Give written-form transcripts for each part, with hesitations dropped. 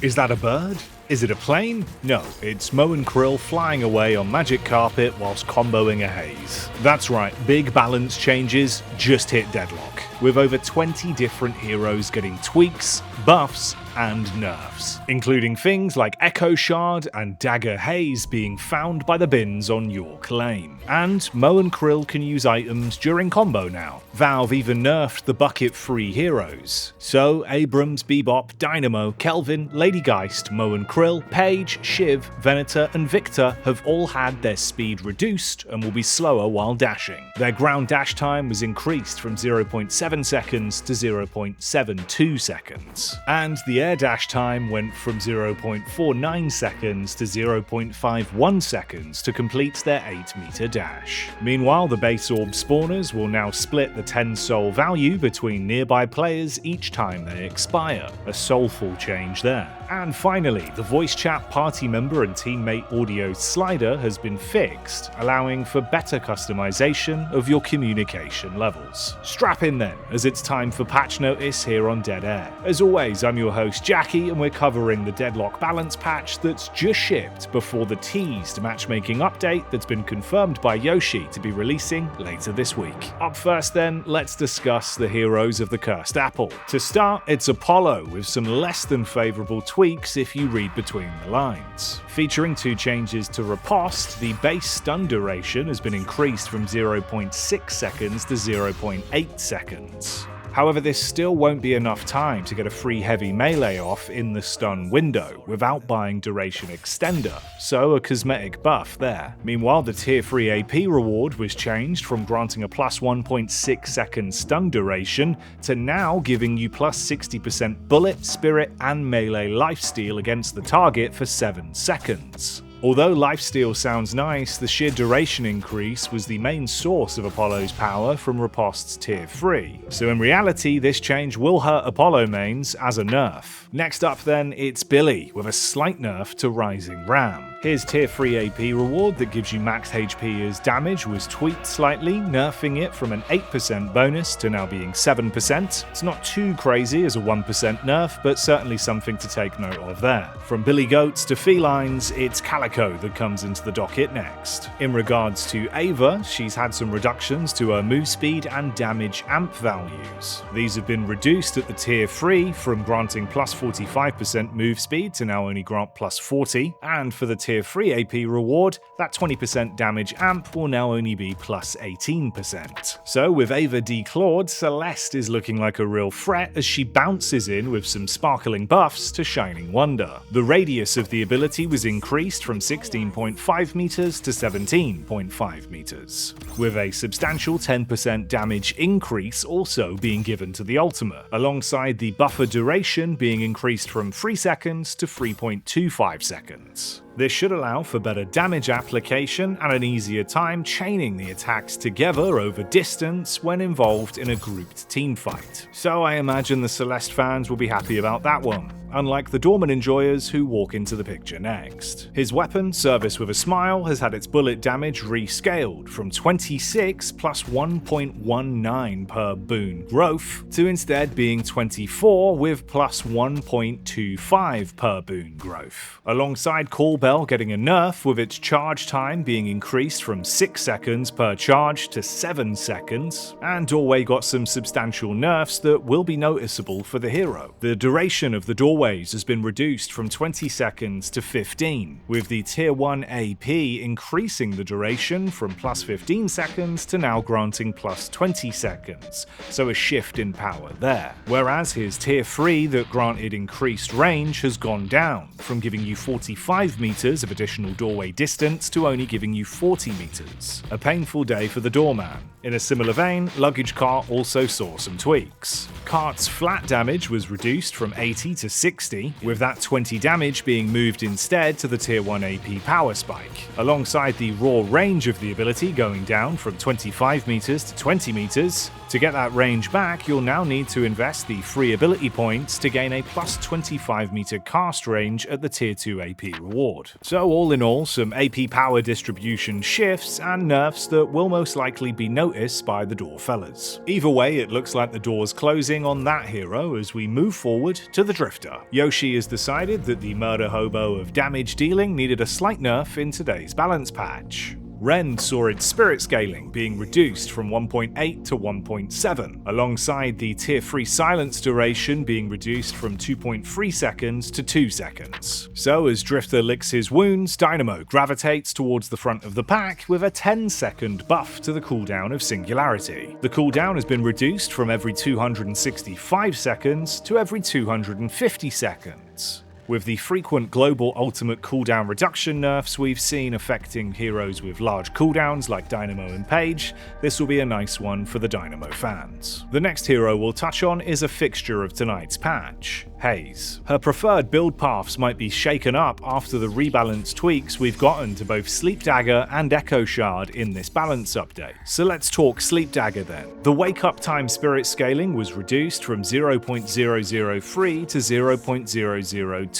Is that a bird? Is it a plane? No, it's Mo and Krill flying away on magic carpet whilst comboing a Haze. That's right, big balance changes just hit Deadlock, with over 20 different heroes getting tweaks, buffs, and nerfs, including things like Echo Shard and Dagger Haze being found by the bins on York Lane. And Mo and Krill can use items during combo now. Valve even nerfed the bucket-free heroes. So Abrams, Bebop, Dynamo, Kelvin, Lady Geist, Mo and Krill, Paige, Shiv, Venator, and Victor have all had their speed reduced and will be slower while dashing. Their ground dash time was increased from 0.7 seconds to 0.72 seconds. And the air dash time went from 0.49 seconds to 0.51 seconds to complete their 8-meter dash. Meanwhile, the base orb spawners will now split the 10 soul value between nearby players each time they expire, a soulful change there. And finally, the voice chat party member and teammate audio slider has been fixed, allowing for better customization of your communication levels. Strap in then, as it's time for Patch Notice here on Dead Air. As always, I'm your host Jackie, and we're covering the Deadlock balance patch that's just shipped before the teased matchmaking update that's been confirmed by Yoshi to be releasing later this week. Up first then, let's discuss the heroes of the Cursed Apple. To start, it's Apollo, with some less than favourable tweaks if you read between the lines. Featuring 2 changes to riposte, the base stun duration has been increased from 0.6 seconds to 0.8 seconds. However, this still won't be enough time to get a free heavy melee off in the stun window without buying duration extender, so a cosmetic buff there. Meanwhile, the tier 3 AP reward was changed from granting a plus 1.6 second stun duration to now giving you plus 60% bullet, spirit, and melee lifesteal against the target for 7 seconds. Although lifesteal sounds nice, the sheer duration increase was the main source of Apollo's power from riposte's tier 3, so in reality this change will hurt Apollo mains as a nerf. Next up then, it's Billy, with a slight nerf to Rising Ram. His tier 3 AP reward that gives you max HP as damage was tweaked slightly, nerfing it from an 8% bonus to now being 7%. It's not too crazy as a 1% nerf, but certainly something to take note of there. From Billy Goats to Felines, it's Calico that comes into the docket next. In regards to Ava, she's had some reductions to her move speed and damage amp values. These have been reduced at the tier 3 from granting plus 45% move speed to now only grant plus 40, and for the tier 3 AP reward, that 20% damage amp will now only be plus 18%. So with Ava declawed, Celeste is looking like a real threat as she bounces in with some sparkling buffs to Shining Wonder. The radius of the ability was increased from 16.5 meters to 17.5 meters, with a substantial 10% damage increase also being given to the ultimate, alongside the buffer duration being increased from 3 seconds to 3.25 seconds. This should allow for better damage application and an easier time chaining the attacks together over distance when involved in a grouped teamfight. So I imagine the Celeste fans will be happy about that one, unlike the doorman enjoyers who walk into the picture next. His weapon, Service with a Smile, has had its bullet damage rescaled from 26 plus 1.19 per boon growth to instead being 24 with plus 1.25 per boon growth, alongside Call Bell getting a nerf with its charge time being increased from 6 seconds per charge to 7 seconds, and Doorway got some substantial nerfs that will be noticeable for the hero. The duration of the doorways has been reduced from 20 seconds to 15, with the tier 1 AP increasing the duration from plus 15 seconds to now granting plus 20 seconds, so a shift in power there. Whereas his tier 3 that granted increased range has gone down, from giving you 45 meters of additional doorway distance to only giving you 40 meters. A painful day for the doorman. In a similar vein, Luggage Cart also saw some tweaks. Cart's flat damage was reduced from 80 to 60, with that 20 damage being moved instead to the tier 1 AP power spike, alongside the raw range of the ability going down from 25 meters to 20 meters. To get that range back, you'll now need to invest the free ability points to gain a plus 25 meter cast range at the tier 2 AP reward. So all in all, some AP power distribution shifts and nerfs that will most likely be noticed by the door fellas. Either way, it looks like the door's closing on that hero as we move forward to the Drifter. murder. Yoshi has decided that the murder hobo of damage dealing needed a slight nerf in today's balance patch. Ren saw its spirit scaling being reduced from 1.8 to 1.7, alongside the tier 3 silence duration being reduced from 2.3 seconds to 2 seconds. So as Drifter licks his wounds, Dynamo gravitates towards the front of the pack with a 10-second buff to the cooldown of Singularity. The cooldown has been reduced from every 265 seconds to every 250 seconds. With the frequent global ultimate cooldown reduction nerfs we've seen affecting heroes with large cooldowns like Dynamo and Paige, this will be a nice one for the Dynamo fans. The next hero we'll touch on is a fixture of tonight's patch, Haze. Her preferred build paths might be shaken up after the rebalance tweaks we've gotten to both Sleep Dagger and Echo Shard in this balance update. So let's talk Sleep Dagger then. The wake up time spirit scaling was reduced from 0.003 to 0.002.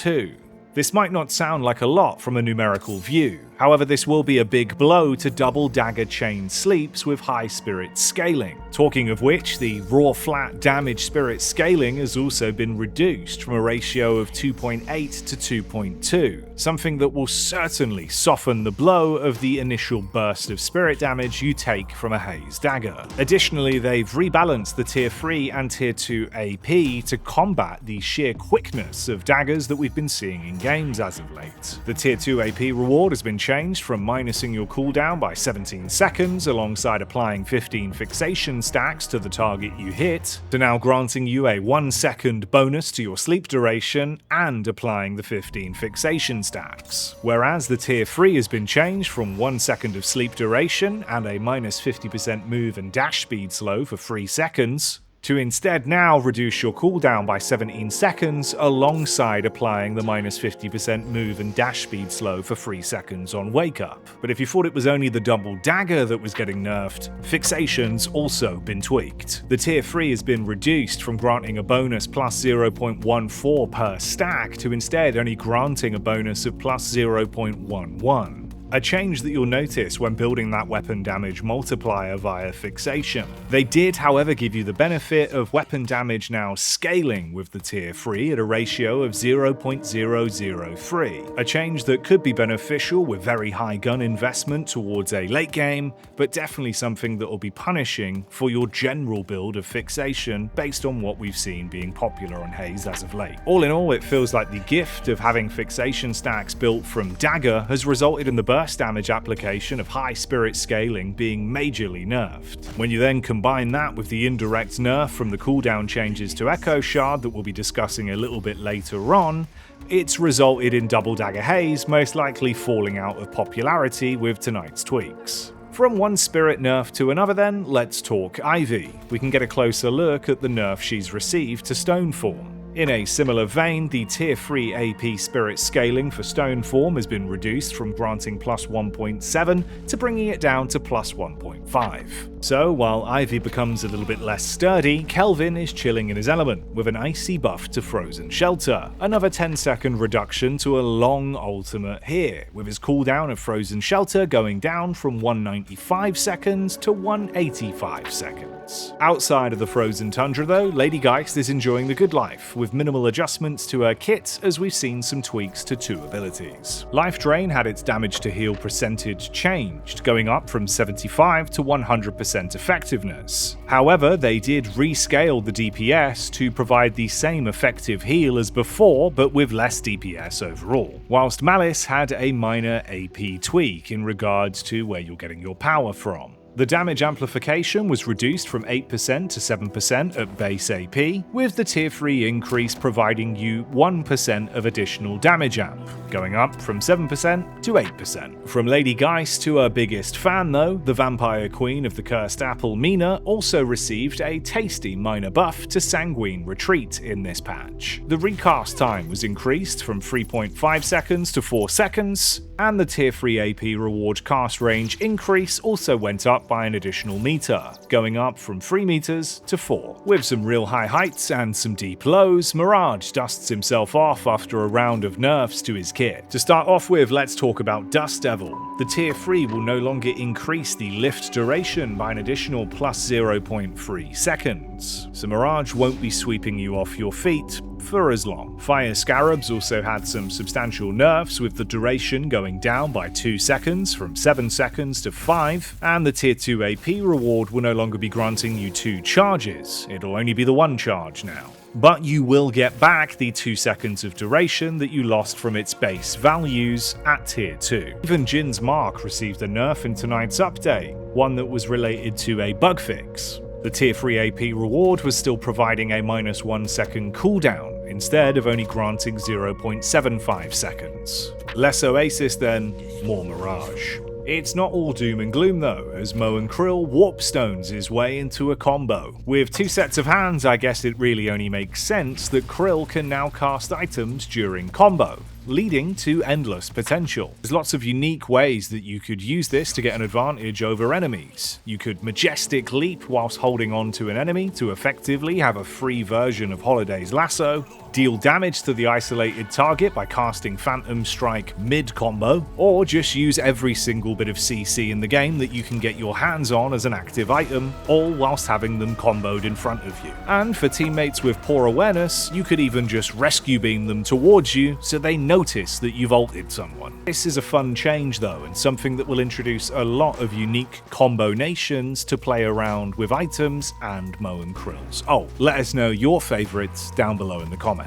This might not sound like a lot from a numerical view, however this will be a big blow to double dagger chain sleeps with high spirit scaling. Talking of which, the raw flat damage spirit scaling has also been reduced from a ratio of 2.8 to 2.2, something that will certainly soften the blow of the initial burst of spirit damage you take from a Haze dagger. Additionally, they've rebalanced the tier 3 and tier 2 AP to combat the sheer quickness of daggers that we've been seeing in games as of late. The tier 2 AP reward has been changed from minusing your cooldown by 17 seconds alongside applying 15 fixation stacks to the target you hit, to now granting you a 1 second bonus to your sleep duration and applying the 15 fixation stacks. Whereas the tier 3 has been changed from 1 second of sleep duration and a minus 50% move and dash speed slow for 3 seconds, to instead now reduce your cooldown by 17 seconds alongside applying the minus 50% move and dash speed slow for 3 seconds on wake up. But if you thought it was only the double dagger that was getting nerfed, fixation's also been tweaked. The tier 3 has been reduced from granting a bonus plus 0.14 per stack to instead only granting a bonus of plus 0.11. A change that you'll notice when building that weapon damage multiplier via fixation. They did, however, give you the benefit of weapon damage now scaling with the tier 3 at a ratio of 0.003, a change that could be beneficial with very high gun investment towards a late game, but definitely something that will be punishing for your general build of fixation based on what we've seen being popular on Haze as of late. All in all, it feels like the gift of having fixation stacks built from dagger has resulted in the burst damage application of high spirit scaling being majorly nerfed. When you then combine that with the indirect nerf from the cooldown changes to Echo Shard that we'll be discussing a little bit later on, it's resulted in Double Dagger Haze most likely falling out of popularity with tonight's tweaks. From one spirit nerf to another then, let's talk Ivy. We can get a closer look at the nerf she's received to Stone Form. In a similar vein, the tier 3 AP spirit scaling for Stone Form has been reduced from granting plus 1.7 to bringing it down to plus 1.5. So while Ivy becomes a little bit less sturdy, Kelvin is chilling in his element with an icy buff to Frozen Shelter, another 10-second reduction to a long ultimate here, with his cooldown of Frozen Shelter going down from 195 seconds to 185 seconds. Outside of the Frozen Tundra though, Lady Geist is enjoying the good life, with minimal adjustments to her kit as we've seen some tweaks to 2 abilities. Life Drain had its damage to heal percentage changed, going up from 75 to 100% effectiveness. However, they did rescale the DPS to provide the same effective heal as before, but with less DPS overall. Whilst Malice had a minor AP tweak in regards to where you're getting your power from. The damage amplification was reduced from 8% to 7% at base AP, with the tier 3 increase providing you 1% of additional damage amp, going up from 7% to 8%. From Lady Geist to her biggest fan though, the Vampire Queen of the Cursed Apple Mina also received a tasty minor buff to Sanguine Retreat in this patch. The recast time was increased from 3.5 seconds to 4 seconds, and the tier 3 AP reward cast range increase also went up by an additional meter, going up from 3 meters to 4. With some real high heights and some deep lows, Mirage dusts himself off after a round of nerfs to his kit. To start off with, let's talk about Dust Devil. The tier 3 will no longer increase the lift duration by an additional plus 0.3 seconds, so Mirage won't be sweeping you off your feet for as long. Fire Scarabs also had some substantial nerfs, with the duration going down by 2 seconds from 7 seconds to 5, and the tier 2 AP reward will no longer be granting you 2 charges, it'll only be the 1 charge now. But you will get back the 2 seconds of duration that you lost from its base values at tier 2. Even Jin's Mark received a nerf in tonight's update, one that was related to a bug fix. The tier 3 AP reward was still providing a -1 second cooldown, instead of only granting 0.75 seconds. Less Oasis then, more Mirage. It's not all doom and gloom though, as Mo and Krill warpstones his way into a combo. With 2 sets of hands, I guess it really only makes sense that Krill can now cast items during combo, leading to endless potential. There's lots of unique ways that you could use this to get an advantage over enemies. You could majestic leap whilst holding on to an enemy to effectively have a free version of Holiday's lasso, deal damage to the isolated target by casting Phantom Strike mid-combo, or just use every single bit of CC in the game that you can get your hands on as an active item, all whilst having them comboed in front of you. And for teammates with poor awareness, you could even just rescue beam them towards you so they notice that you've ulted someone. This is a fun change though, and something that will introduce a lot of unique combinations to play around with items and Mo and Krill's. Oh, let us know your favourites down below in the comments.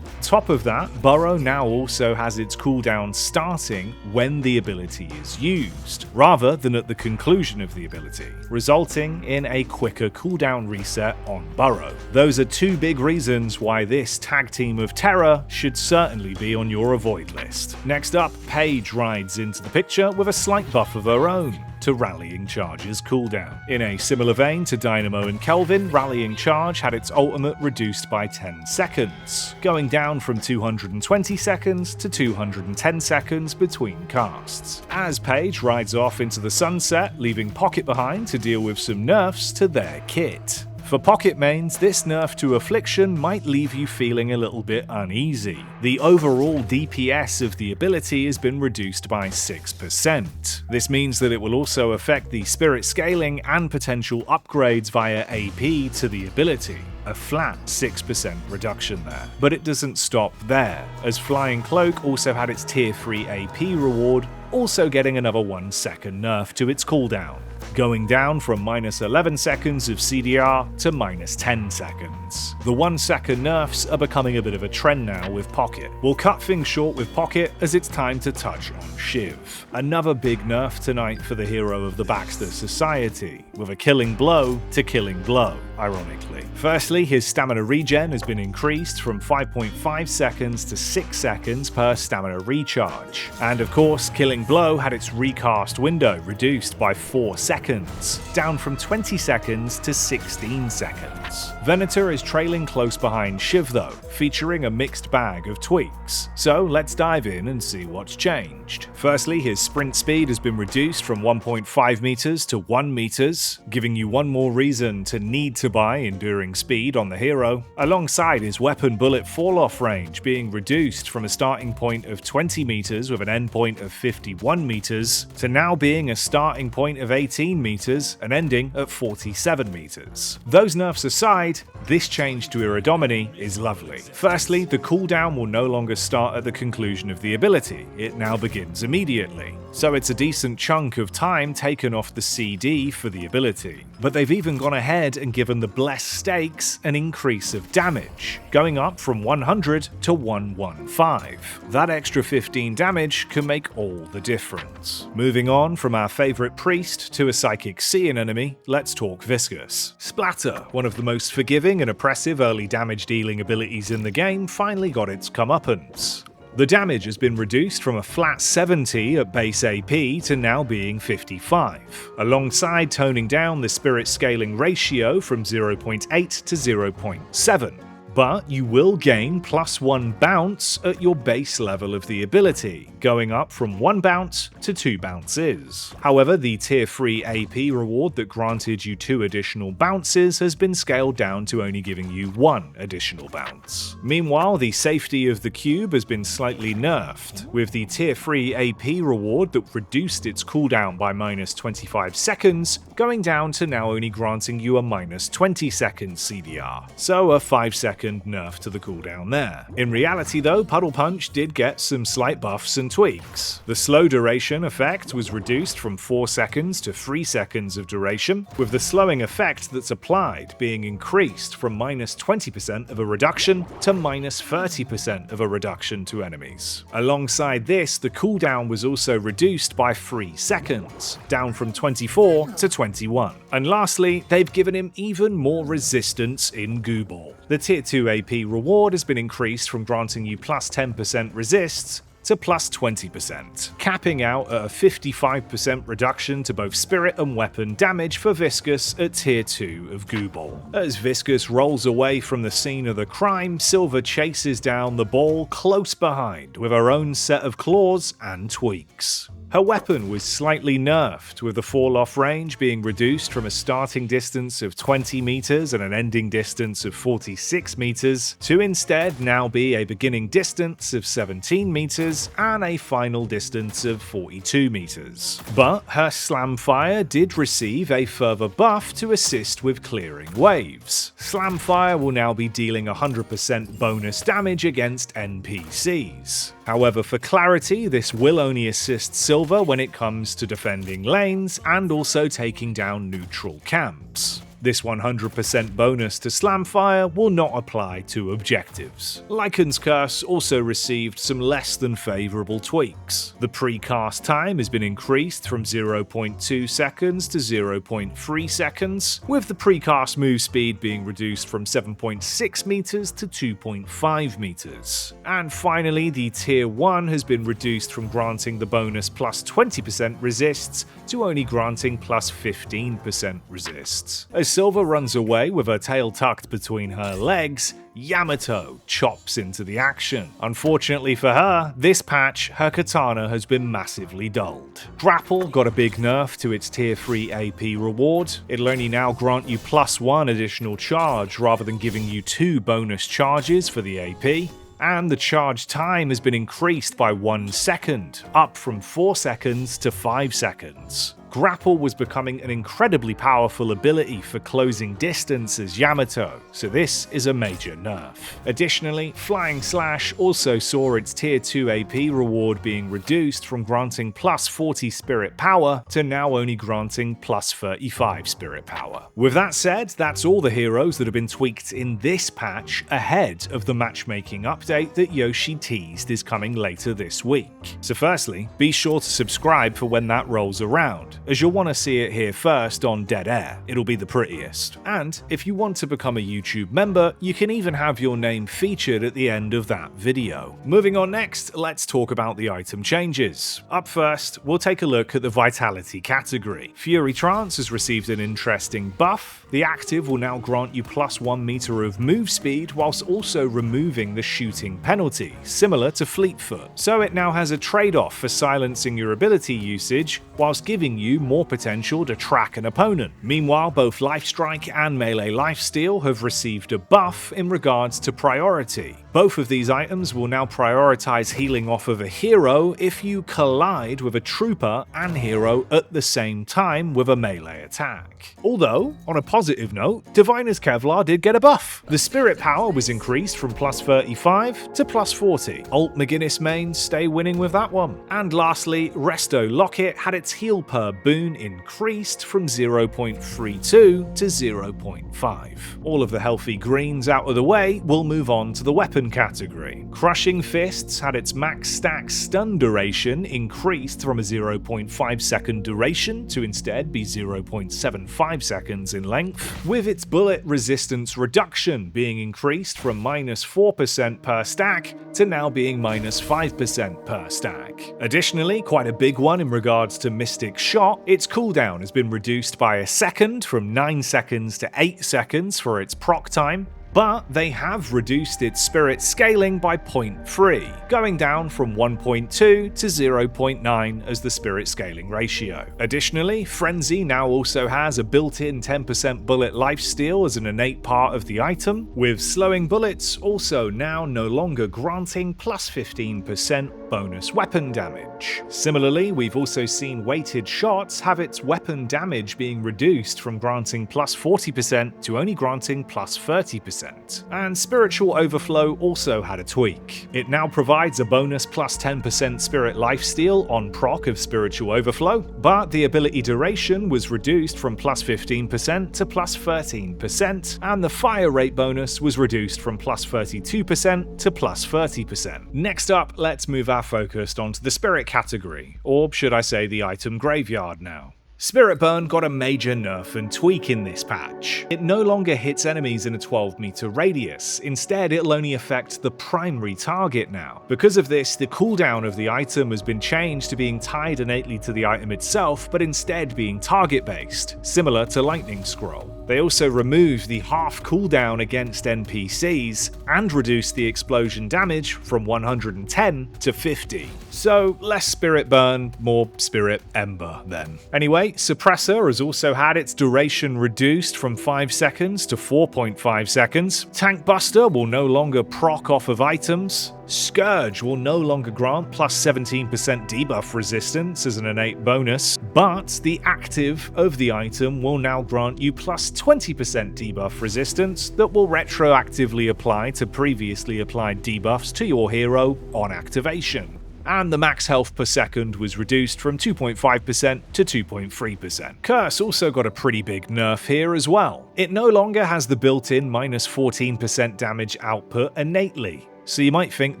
Top of that, Burrow now also has its cooldown starting when the ability is used, rather than at the conclusion of the ability, resulting in a quicker cooldown reset on Burrow. Those are 2 big reasons why this tag team of terror should certainly be on your avoid list. Next up, Paige rides into the picture with a slight buff of her own to Rallying Charge's cooldown. In a similar vein to Dynamo and Kelvin, Rallying Charge had its ultimate reduced by 10 seconds, going down from 220 seconds to 210 seconds between casts. As Paige rides off into the sunset, leaving Pocket behind to deal with some nerfs to their kit. For Pocket mains, this nerf to Affliction might leave you feeling a little bit uneasy. The overall DPS of the ability has been reduced by 6%. This means that it will also affect the spirit scaling and potential upgrades via AP to the ability. A flat 6% reduction there. But it doesn't stop there, as Flying Cloak also had its tier 3 AP reward, also getting another 1 second nerf to its cooldown, going down from -11 seconds of CDR to -10 seconds. The 1 second nerfs are becoming a bit of a trend now with Pocket. We'll cut things short with Pocket as it's time to touch on Shiv. Another big nerf tonight for the hero of the Baxter Society, with a killing blow to killing blow, ironically. Firstly, his stamina regen has been increased from 5.5 seconds to 6 seconds per stamina recharge. And of course, Killing Blow had its recast window reduced by 4 seconds, down from 20 seconds to 16 seconds. Venator is trailing close behind Shiv though, featuring a mixed bag of tweaks. So let's dive in and see what's changed. Firstly, his sprint speed has been reduced from 1.5 meters to 1 meters, giving you one more reason to need to buy Enduring Speed on the hero, alongside his weapon bullet fall-off range being reduced from a starting point of 20 meters with an endpoint of 51 meters to now being a starting point of 18 meters and ending at 47 meters. Those nerfs aside, this change to Iridomini is lovely. Firstly, the cooldown will no longer start at the conclusion of the ability, it now begins immediately, so it's a decent chunk of time taken off the CD for the ability. But they've even gone ahead and given the Blessed Stakes an increase of damage, going up from 100 to 115. That extra 15 damage can make all the difference. Moving on from our favourite priest to a psychic seeing enemy, let's talk Viscous. Splatter, one of the most forgiving and oppressive early damage dealing abilities in the game, finally got its comeuppance. The damage has been reduced from a flat 70 at base AP to now being 55, alongside toning down the spirit scaling ratio from 0.8 to 0.7. But you will gain +1 bounce at your base level of the ability, going up from 1 bounce to 2 bounces. However, the tier 3 AP reward that granted you 2 additional bounces has been scaled down to only giving you 1 additional bounce. Meanwhile, the safety of the cube has been slightly nerfed, with the tier 3 AP reward that reduced its cooldown by -25 seconds going down to now only granting you a -20 seconds CDR, so a 5 second second nerf to the cooldown there. In reality though, Puddle Punch did get some slight buffs and tweaks. The slow duration effect was reduced from 4 seconds to 3 seconds of duration, with the slowing effect that's applied being increased from -20% of a reduction to -30% of a reduction to enemies. Alongside this, the cooldown was also reduced by 3 seconds, down from 24 to 21. And lastly, they've given him even more resistance in Goo Ball. The tier 2 AP reward has been increased from granting you plus 10% resists to plus 20%, capping out at a 55% reduction to both spirit and weapon damage for Viscous at tier 2 of Goo Ball. As Viscous rolls away from the scene of the crime, Silver chases down the ball close behind with her own set of claws and tweaks. Her weapon was slightly nerfed, with the fall-off range being reduced from a starting distance of 20 meters and an ending distance of 46 meters to instead now be a beginning distance of 17 meters and a final distance of 42 meters. But her slam fire did receive a further buff to assist with clearing waves. Slam fire will now be dealing 100% bonus damage against NPCs. However, for clarity, this will only assist Silver when it comes to defending lanes and also taking down neutral camps. This 100% bonus to Slamfire will not apply to objectives. Lycan's Curse also received some less than favourable tweaks. The pre-cast time has been increased from 0.2 seconds to 0.3 seconds, with the pre-cast move speed being reduced from 7.6 meters to 2.5 meters. And finally, the tier 1 has been reduced from granting the bonus plus 20% resists to only granting plus 15% resists. As Silver runs away with her tail tucked between her legs, Yamato chops into the action. Unfortunately for her, this patch, her katana has been massively dulled. Grapple got a big nerf to its tier 3 AP reward. It'll only now grant you +1 additional charge rather than giving you 2 bonus charges for the AP. And the charge time has been increased by 1 second, up from 4 seconds to 5 seconds. Grapple was becoming an incredibly powerful ability for closing distance as Yamato, so this is a major nerf. Additionally, Flying Slash also saw its tier 2 AP reward being reduced from granting plus 40 spirit power to now only granting plus 35 spirit power. With that said, that's all the heroes that have been tweaked in this patch ahead of the matchmaking update that Yoshi teased is coming later this week. So firstly, be sure to subscribe for when that rolls around, as you'll want to see it here first on dead air. It'll be the prettiest. And if you want to become a YouTube member, you can even have your name featured at the end of that video. Moving on next, let's talk about the item changes. Up first, we'll take a look at the Vitality category. Fury Trance has received an interesting buff. The active will now grant you +1 meter of move speed whilst also removing the shooting penalty, similar to Fleetfoot. So it now has a trade-off for silencing your ability usage whilst giving you more potential to track an opponent. Meanwhile, both Lifestrike and Melee Lifesteal have received a buff in regards to priority. Both of these items will now prioritize healing off of a hero if you collide with a trooper and hero at the same time with a melee attack. Although, on a positive note, Diviner's Kevlar did get a buff. The spirit power was increased from +35 to +40. Alt McGinnis mains stay winning with that one. And lastly, Resto Locket had its heal per boon increased from 0.32 to 0.5. All of the healthy greens out of the way, we'll move on to the weapon category. Crushing Fists had its max stack stun duration increased from a 0.5 second duration to instead be 0.75 seconds in length, with its bullet resistance reduction being increased from -4% per stack to now being -5% per stack. Additionally, quite a big one in regards to Mystic Shot, its cooldown has been reduced by a second from 9 seconds to 8 seconds for its proc time, but they have reduced its spirit scaling by 0.3, going down from 1.2 to 0.9 as the spirit scaling ratio. Additionally, Frenzy now also has a built-in 10% bullet lifesteal as an innate part of the item, with slowing bullets also now no longer granting +15% bonus weapon damage. Similarly, we've also seen weighted shots have its weapon damage being reduced from granting +40% to only granting +30%. 10%. And Spiritual Overflow also had a tweak. It now provides a bonus plus 10% spirit lifesteal on proc of Spiritual Overflow, but the ability duration was reduced from plus 15% to plus 13%, and the fire rate bonus was reduced from plus 32% to plus 30%. Next up, let's move our focus onto the spirit category, or should I say the item graveyard now. Spirit Burn got a major nerf and tweak in this patch. It no longer hits enemies in a 12-meter radius, instead it'll only affect the primary target now. Because of this, the cooldown of the item has been changed to being tied innately to the item itself, but instead being target-based, similar to Lightning Scroll. They also removed the half cooldown against NPCs and reduced the explosion damage from 110 to 50. So less Spirit Burn, more Spirit Ember then. Anyway, Suppressor has also had its duration reduced from 5 seconds to 4.5 seconds. Tank Buster will no longer proc off of items. Scourge will no longer grant plus 17% debuff resistance as an innate bonus, but the active of the item will now grant you plus 20% debuff resistance that will retroactively apply to previously applied debuffs to your hero on activation. And the max health per second was reduced from 2.5% to 2.3%. Curse also got a pretty big nerf here as well. It no longer has the built-in minus 14% damage output innately, so you might think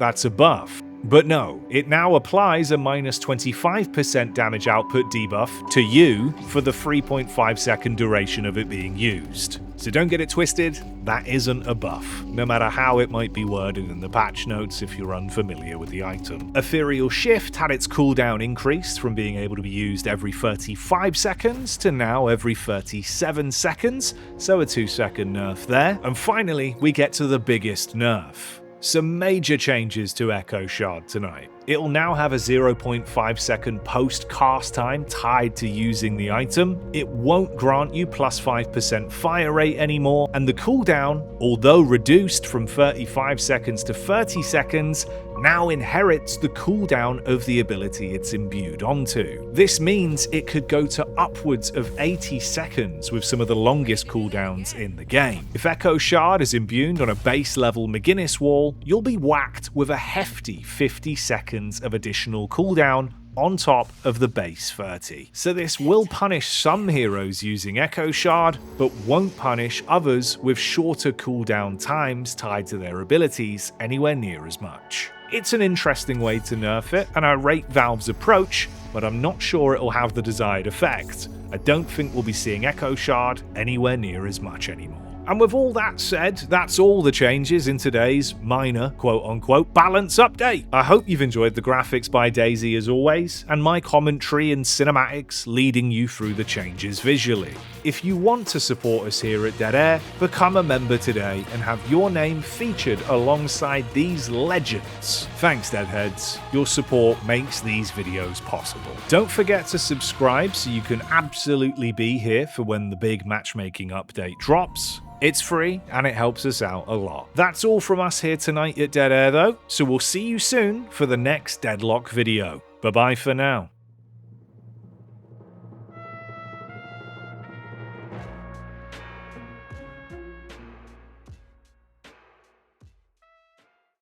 that's a buff. But no, it now applies a minus 25% damage output debuff to you for the 3.5 second duration of it being used. So don't get it twisted, that isn't a buff, no matter how it might be worded in the patch notes if you're unfamiliar with the item. Ethereal Shift had its cooldown increased from being able to be used every 35 seconds to now every 37 seconds, so a 2-second nerf there. And finally, we get to the biggest nerf. Some major changes to Echo Shard tonight. It'll now have a 0.5 second post cast time tied to using the item. It won't grant you plus 5% fire rate anymore, and the cooldown, although reduced from 35 seconds to 30 seconds, now inherits the cooldown of the ability it's imbued onto. This means it could go to upwards of 80 seconds with some of the longest cooldowns in the game. If Echo Shard is imbued on a base level McGinnis wall, you'll be whacked with a hefty 50 seconds of additional cooldown on top of the base 30. So this will punish some heroes using Echo Shard, but won't punish others with shorter cooldown times tied to their abilities anywhere near as much. It's an interesting way to nerf it, and I rate Valve's approach, but I'm not sure it'll have the desired effect. I don't think we'll be seeing Echo Shard anywhere near as much anymore. And with all that said, that's all the changes in today's minor quote-unquote balance update. I hope you've enjoyed the graphics by Daisy as always, and my commentary and cinematics leading you through the changes visually. If you want to support us here at Dead Air, become a member today and have your name featured alongside these legends. Thanks, Deadheads. Your support makes these videos possible. Don't forget to subscribe so you can absolutely be here for when the big matchmaking update drops. It's free and it helps us out a lot. That's all from us here tonight at Dead Air though, so we'll see you soon for the next Deadlock video. Bye bye for now.